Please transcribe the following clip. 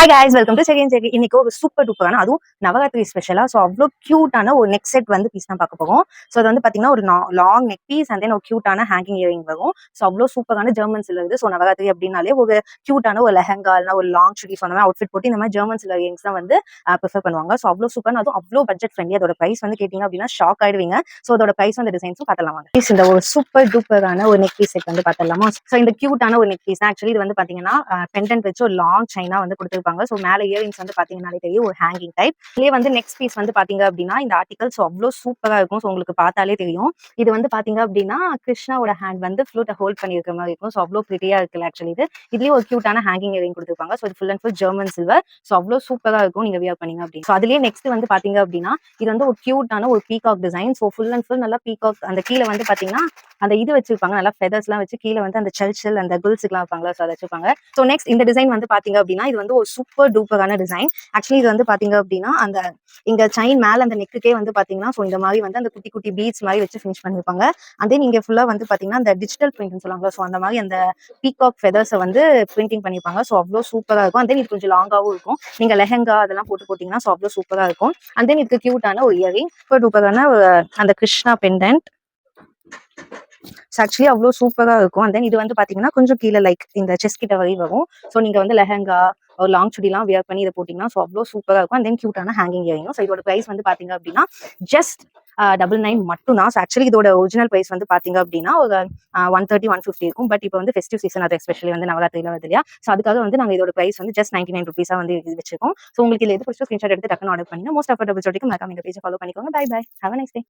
Hi guys, welcome to second check. இன்னைக்கு ஒரு super டூப்பரான அதுவும் நவராத்திரி ஸ்பெஷலா ஸோ அவ்வளோ கியூட்டான ஒரு நெக் செட் வந்து பீஸ் தான் பார்க்க போகும். ஸோ அது வந்து பார்த்தீங்கன்னா ஒரு long neck piece and then ஒரு கியூட்டான ஹேங்கிங் இயரிங் வரும். ஸோ அவ்வளோ சூப்பரான ஜெர்மன்ஸ்ல இருந்து ஸோ நவராத்திரி அப்படின்னாலே ஒரு கியூட்டான ஒரு லெஹங்கா இல்லைனா ஒரு லாங் சுடி அந்த மாதிரி அவுட்ஃபிட் போட்டு இந்த மாதிரி ஜெர்மன்ஸ்ல இயரிங்ஸ் தான் வந்து ப்ரிஃபர் பண்ணுவாங்க. ஸோ அவ்வளோ சூப்பர், அதுவும் அவ்வளோ பட்ஜெட் ஃப்ரெண்ட்லி. அதோட பிரைஸ் வந்து கேட்டிங்க அப்படின்னா ஷாக் ஆயிடுவீங்க. ஸோ அதோட பிரைஸ் வந்து டிசைன்ஸும் பார்த்தலாம். இந்த ஒரு சூப்பர் டூப்பரான ஒரு நெக் பீஸ் செட் வந்து பார்த்தலாமா. ஸோ இந்த கியூட்டான ஒரு நெக் பீஸ் ஆக்சுவலி இது வந்து பார்த்தீங்கன்னா பெண்டன்ட் வச்சு ஒரு லாங் செயினா வந்து கொடுத்துருப்பாங்க. ஸோ மேலே இயரிங்ஸ் வந்து பாத்தீங்கன்னாலே தெரியும் ஒரு ஹேங்கிங் டைப். இதுலயே வந்து நெக்ஸ்ட் பீஸ் வந்து பாத்தீங்க அப்படின்னா இந்த ஆர்டிகல் ஸோ அவ்வளோ சூப்பரா இருக்கும். ஸோ உங்களுக்கு பார்த்தாலே தெரியும். இது வந்து பாத்தீங்க அப்படின்னா கிருஷ்ணாவோட ஹேண்ட் வந்து ஃப்ளூட்டை ஹோல்ட் பண்ணிருக்கிற மாதிரி இருக்கும். ஸோ அவ்வளோ பிரிட்டியா இருக்குல்ல. ஆக்சுவலி இதுலயே ஒரு கியூட்டான ஹேங்கிங் இயரிங் கொடுத்துருப்பாங்க. ஸோ இது full and full German silver. So அவ்வளோ சூப்பரா இருக்கும் நீங்க வியர் பண்ணீங்க அப்படின்னு. ஸோ அதுலயே நெக்ஸ்ட் வந்து பாத்தீங்க அப்படின்னா இது வந்து ஒரு கியூட்டான ஒரு peacock design. So full and full நல்லா பீகாக். அந்த கீழே வந்து பாத்தீங்கன்னா அந்த இது வச்சிருப்பாங்க, நல்லா ஃபெதர்ஸ் எல்லாம் வச்சு கீழே வந்து அந்த செல் அந்த குல்ஸ் எல்லாம் வைப்பாங்களா, ஸோ அதை வச்சிருப்பாங்க. ஸோ நெக்ஸ்ட் இந்த டிசைன் வந்து பாத்தீங்க அப்படின்னா இது வந்து ஒரு சூப்பர் டூப்பரான டிசைன். ஆக்சுவலி இது வந்து பாத்தீங்க அப்படின்னா அந்த இங்க செயின் மேல அந்த நெக்குக்கே வந்து பாத்தீங்கன்னா ஸோ இந்த மாதிரி வந்து அந்த குட்டி குட்டி பீட்ஸ் மாதிரி வச்சு ஃபினிஷ் பண்ணிருப்பாங்க. அதே நீங்க ஃபுல்லா வந்து பாத்தீங்கன்னா அந்த டிஜிட்டல் பிரிண்ட் சொல்லுவாங்களா, ஸோ அந்த மாதிரி அந்த பீகாக் ஃபெதர்ஸை வந்து பிரிண்டிங் பண்ணிருப்பாங்க. ஸோ அவ்வளோ சூப்பரா இருக்கும். அதே இது கொஞ்சம் லாங்காவும் இருக்கும். நீங்க லெஹங்கா அதெல்லாம் போட்டீங்கன்னா ஸோ அவ்வளோ சூப்பரா இருக்கும். அண்ட் தென் இதுக்கு கியூட்டான ஒரு இயரிங் சூப்பர் டூப்பரான அந்த கிருஷ்ணா பெண்டன்ட். ஆக்சுவலி அவ்வளோ சூப்பரா இருக்கும். அண்ட் தென் இது வந்து பாத்தீங்கன்னா கொஞ்சம் கீழே லைக் இந்த செஸ் கிட்ட வரை வரும். ஸோ நீங்க வந்து லெஹங்கா ஒரு லாங் சுடிலாம் வியர் பண்ணி இதை போட்டீங்கன்னா ஸோ அவ்வளோ சூப்பரா இருக்கும். அண்ட் தென் கியூட்டான ஹேங்கிங் இயரிங். ஸோ இதோட பிரைஸ் வந்து பாத்தீங்க அப்படின்னா ஜஸ்ட் 99 மட்டும் தான். ஆக்சுவலி இதோட ஒரிஜினல் பிரைஸ் வந்து பாத்தீங்க அப்படின்னா ஒரு 130 150 இருக்கும். பட் இப்போ வந்து ஃபெஸ்டிவ் சீசன், அது எஸ்பெஷலி வந்து நவராத்திரியில வருது இல்லையா. ஸோ அதுக்காக வந்து நாங்க இதோட பிரைஸ் வந்து ஜஸ்ட் 99 ருபீஸா வந்து வச்சிருக்கோம். ஸோ உங்களுக்கு இதுல எது பிடிச்சோ ஸ்கிரீன்ஷாட் எடுத்து டக்குனு ஆர்டர் பண்ணி மோஸ்ட் அஃபோர்டபிள் சொல்லிட்டு மறக்காம எங்க பேஜை ஃபாலோ பண்ணிக்கோங்க. Bye bye, have a nice day.